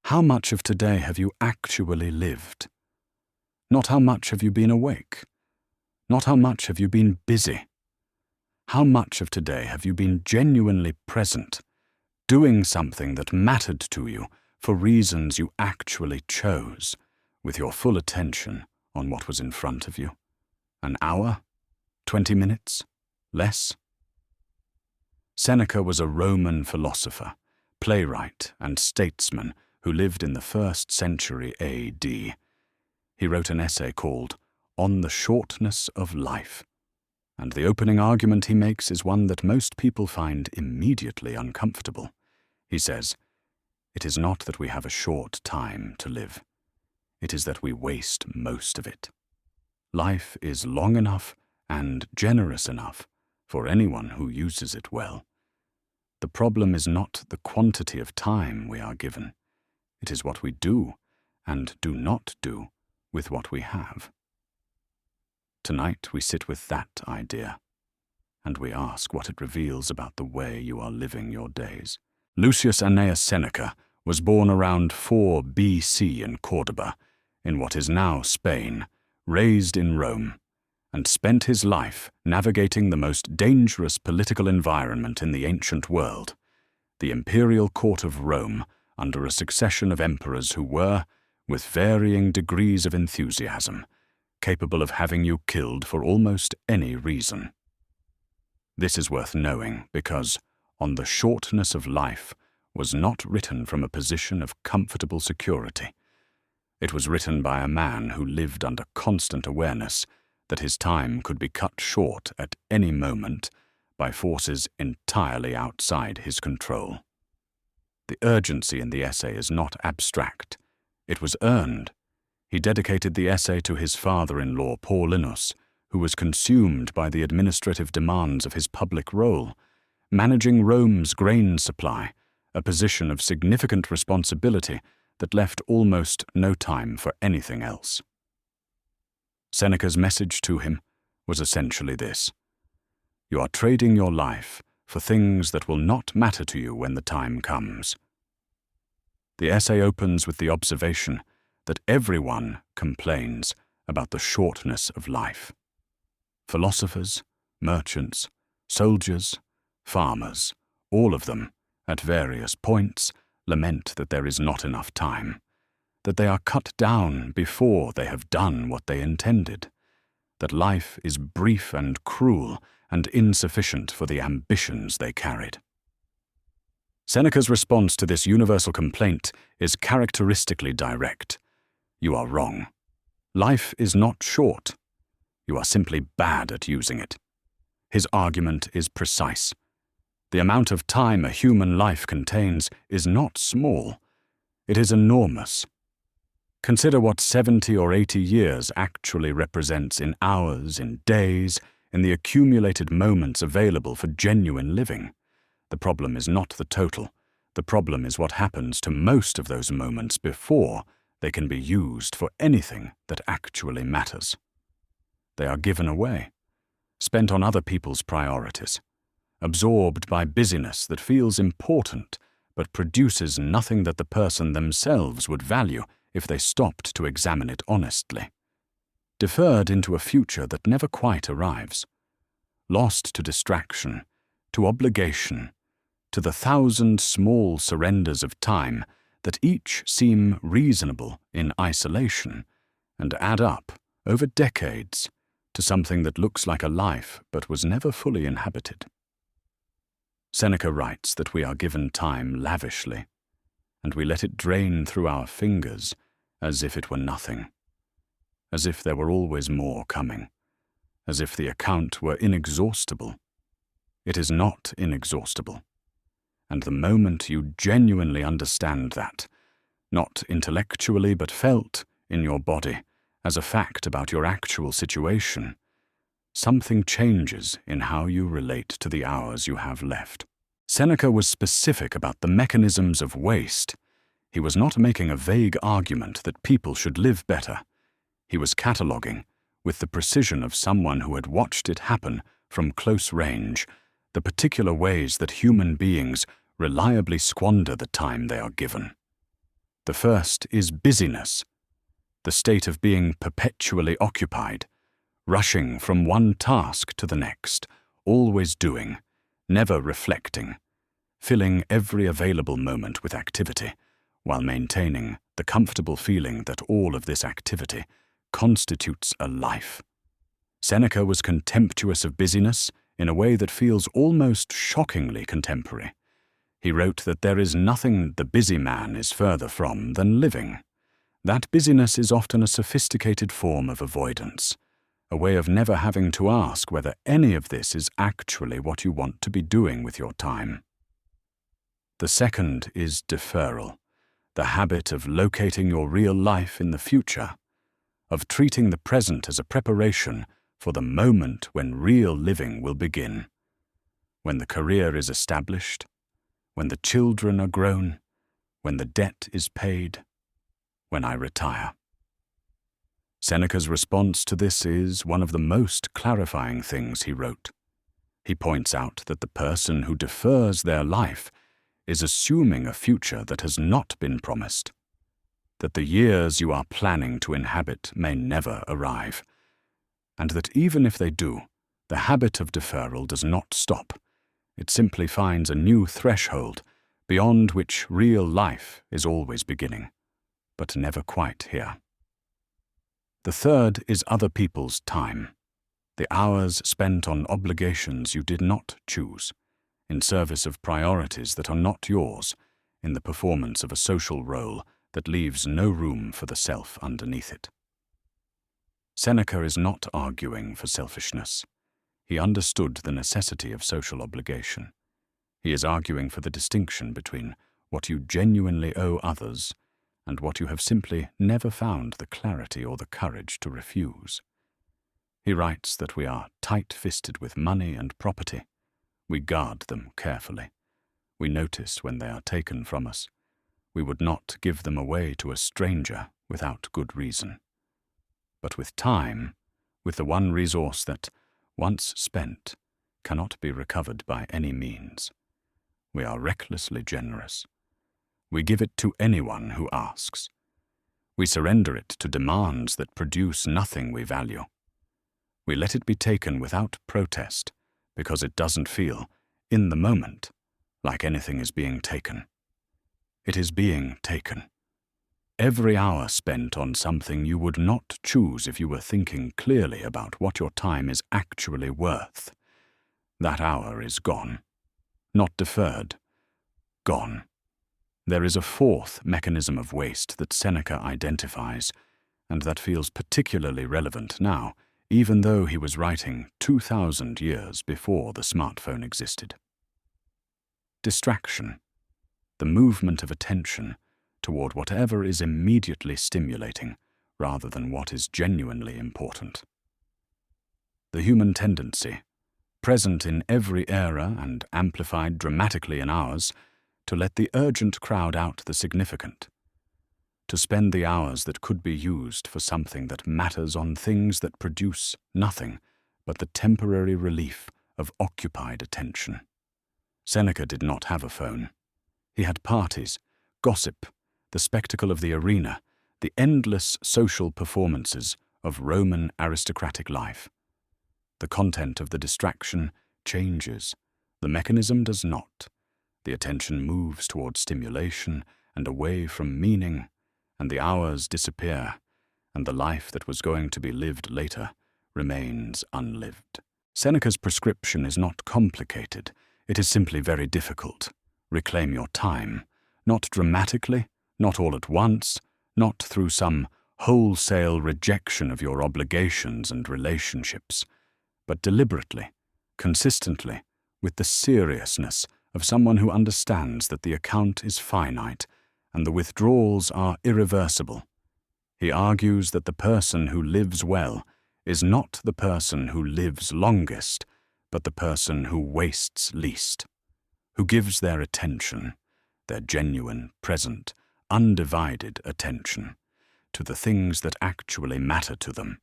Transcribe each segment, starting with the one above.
How much of today have you actually lived? Not how much have you been awake? Not how much have you been busy? How much of today have you been genuinely present, doing something that mattered to you for reasons you actually chose, with your full attention on what was in front of you? An hour? 20 minutes? Less? Seneca was a Roman philosopher, playwright, and statesman who lived in the 1st century A.D. He wrote an essay called On the Shortness of Life, and the opening argument he makes is one that most people find immediately uncomfortable. He says, "It is not that we have a short time to live. It is that we waste most of it. Life is long enough and generous enough for anyone who uses it well. The problem is not the quantity of time we are given. It is what we do and do not do with what we have." Tonight we sit with that idea, and we ask what it reveals about the way you are living your days. Lucius Annaeus Seneca was born around 4 BC in Cordoba, in what is now Spain, raised in Rome, and spent his life navigating the most dangerous political environment in the ancient world, the imperial court of Rome, under a succession of emperors who were, with varying degrees of enthusiasm, capable of having you killed for almost any reason. This is worth knowing because On the Shortness of Life was not written from a position of comfortable security. It was written by a man who lived under constant awareness that his time could be cut short at any moment by forces entirely outside his control. The urgency in the essay is not abstract. It was earned. He dedicated the essay to his father-in-law Paulinus, who was consumed by the administrative demands of his public role, managing Rome's grain supply, a position of significant responsibility that left almost no time for anything else. Seneca's message to him was essentially this: you are trading your life for things that will not matter to you when the time comes. The essay opens with the observation that everyone complains about the shortness of life. Philosophers, merchants, soldiers, farmers, all of them, at various points, lament that there is not enough time, that they are cut down before they have done what they intended, that life is brief and cruel and insufficient for the ambitions they carried. Seneca's response to this universal complaint is characteristically direct. You are wrong. Life is not short. You are simply bad at using it. His argument is precise. The amount of time a human life contains is not small. It is enormous. Consider what 70 or 80 years actually represents in hours, in days, in the accumulated moments available for genuine living. The problem is not the total. The problem is what happens to most of those moments before they can be used for anything that actually matters. They are given away, spent on other people's priorities, absorbed by busyness that feels important but produces nothing that the person themselves would value if they stopped to examine it honestly, deferred into a future that never quite arrives, lost to distraction, to obligation, to the 1,000 small surrenders of time that each seem reasonable in isolation and add up over decades to something that looks like a life but was never fully inhabited. Seneca writes that we are given time lavishly, and we let it drain through our fingers as if it were nothing, as if there were always more coming, as if the account were inexhaustible. It is not inexhaustible. And the moment you genuinely understand that, not intellectually but felt in your body as a fact about your actual situation, something changes in how you relate to the hours you have left. Seneca was specific about the mechanisms of waste. He was not making a vague argument that people should live better. He was cataloguing, with the precision of someone who had watched it happen from close range, the particular ways that human beings reliably squander the time they are given. The first is busyness, the state of being perpetually occupied, rushing from one task to the next, always doing, never reflecting, filling every available moment with activity, while maintaining the comfortable feeling that all of this activity constitutes a life. Seneca was contemptuous of busyness in a way that feels almost shockingly contemporary. He wrote that there is nothing the busy man is further from than living. That busyness is often a sophisticated form of avoidance, a way of never having to ask whether any of this is actually what you want to be doing with your time. The second is deferral, the habit of locating your real life in the future, of treating the present as a preparation for the moment when real living will begin, when the career is established, when the children are grown, when the debt is paid, when I retire. Seneca's response to this is one of the most clarifying things he wrote. He points out that the person who defers their life is assuming a future that has not been promised, that the years you are planning to inhabit may never arrive, and that even if they do, the habit of deferral does not stop. It simply finds a new threshold beyond which real life is always beginning, but never quite here. The third is other people's time, the hours spent on obligations you did not choose, in service of priorities that are not yours, in the performance of a social role that leaves no room for the self underneath it. Seneca is not arguing for selfishness. He understood the necessity of social obligation. He is arguing for the distinction between what you genuinely owe others and what you have simply never found the clarity or the courage to refuse. He writes that we are tight-fisted with money and property. We guard them carefully. We notice when they are taken from us. We would not give them away to a stranger without good reason. But with time, with the one resource that, once spent, cannot be recovered by any means, we are recklessly generous. We give it to anyone who asks. We surrender it to demands that produce nothing we value. We let it be taken without protest because it doesn't feel, in the moment, like anything is being taken. It is being taken. Every hour spent on something you would not choose if you were thinking clearly about what your time is actually worth. That hour is gone. Not deferred. Gone. There is a fourth mechanism of waste that Seneca identifies, and that feels particularly relevant now, even though he was writing 2,000 years before the smartphone existed. Distraction. The movement of attention toward whatever is immediately stimulating rather than what is genuinely important. The human tendency, present in every era and amplified dramatically in ours, to let the urgent crowd out the significant, to spend the hours that could be used for something that matters on things that produce nothing but the temporary relief of occupied attention. Seneca did not have a phone. He had parties, gossip, the spectacle of the arena, the endless social performances of Roman aristocratic life. The content of the distraction changes. The mechanism does not. The attention moves toward stimulation and away from meaning, and the hours disappear, and the life that was going to be lived later remains unlived. Seneca's prescription is not complicated. It is simply very difficult. Reclaim your time, not dramatically, not all at once, not through some wholesale rejection of your obligations and relationships, but deliberately, consistently, with the seriousness of someone who understands that the account is finite and the withdrawals are irreversible. He argues that the person who lives well is not the person who lives longest, but the person who wastes least, who gives their attention, their genuine, present, undivided attention, to the things that actually matter to them,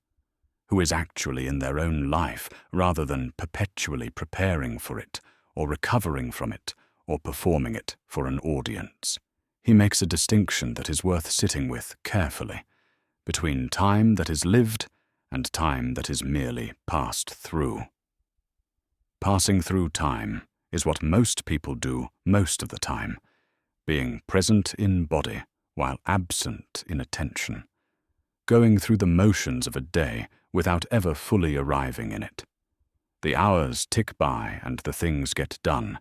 who is actually in their own life rather than perpetually preparing for it, or recovering from it, or performing it for an audience. He makes a distinction that is worth sitting with carefully between time that is lived and time that is merely passed through. Passing through time is what most people do most of the time, being present in body while absent in attention, going through the motions of a day without ever fully arriving in it. The hours tick by and the things get done,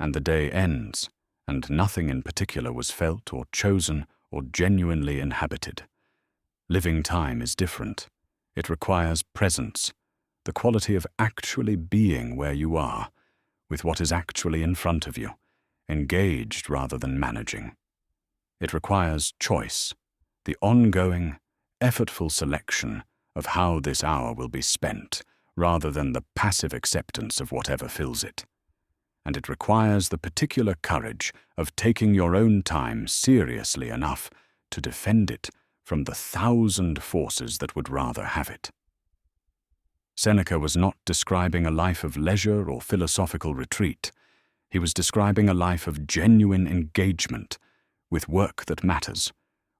and the day ends, and nothing in particular was felt or chosen or genuinely inhabited. Living time is different. It requires presence, the quality of actually being where you are, with what is actually in front of you, engaged rather than managing. It requires choice, the ongoing, effortful selection of how this hour will be spent, rather than the passive acceptance of whatever fills it. And it requires the particular courage of taking your own time seriously enough to defend it from the 1,000 forces that would rather have it. Seneca was not describing a life of leisure or philosophical retreat. He was describing a life of genuine engagement with work that matters,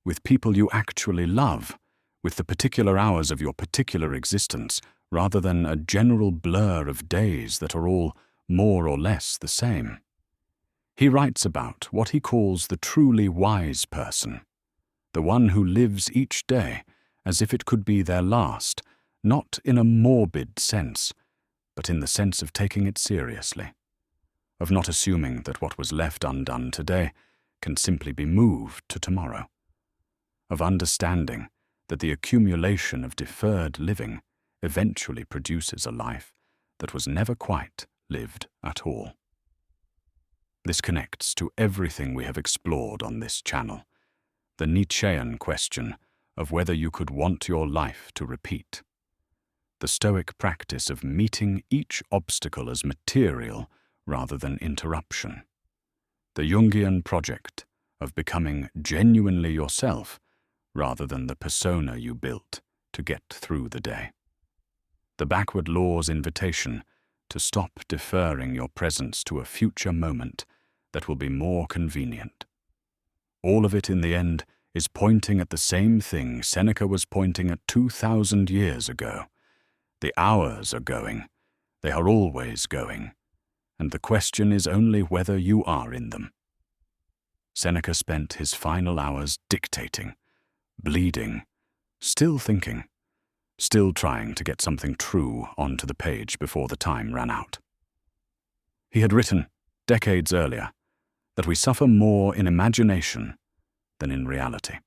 with people you actually love, with the particular hours of your particular existence, rather than a general blur of days that are all more or less the same. He writes about what he calls the truly wise person, the one who lives each day as if it could be their last, not in a morbid sense, but in the sense of taking it seriously, of not assuming that what was left undone today can simply be moved to tomorrow, of understanding that the accumulation of deferred living eventually produces a life that was never quite lived at all. This connects to everything we have explored on this channel, the Nietzschean question of whether you could want your life to repeat, the Stoic practice of meeting each obstacle as material rather than interruption, the Jungian project of becoming genuinely yourself rather than the persona you built to get through the day, the backward law's invitation to stop deferring your presence to a future moment that will be more convenient. All of it in the end is pointing at the same thing Seneca was pointing at 2,000 years ago. The hours are going, they are always going, and the question is only whether you are in them. Seneca spent his final hours dictating, bleeding, still thinking, still trying to get something true onto the page before the time ran out. He had written, decades earlier, that we suffer more in imagination than in reality,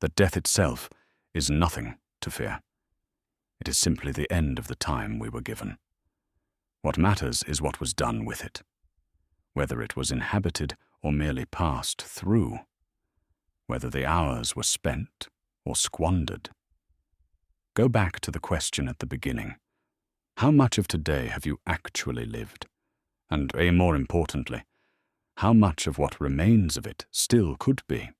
that death itself is nothing to fear. It is simply the end of the time we were given. What matters is what was done with it, whether it was inhabited or merely passed through, whether the hours were spent or squandered. Go back to the question at the beginning. How much of today have you actually lived? And, more importantly, how much of what remains of it still could be?